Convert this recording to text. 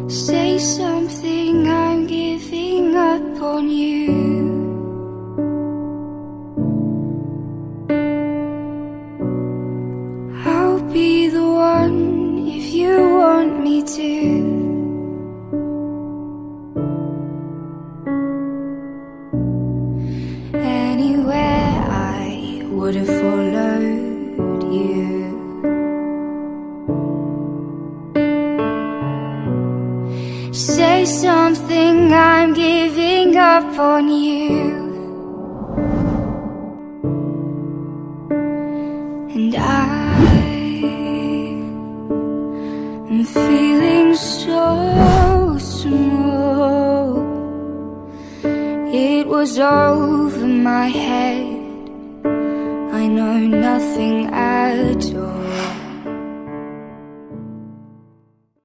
Say something, I'm giving up on you. I'll be the one if you want me to. Anywhere I would have followed you. Say something, I'm giving up on you. And I'm feeling so small. It was over my head, I know nothing at all.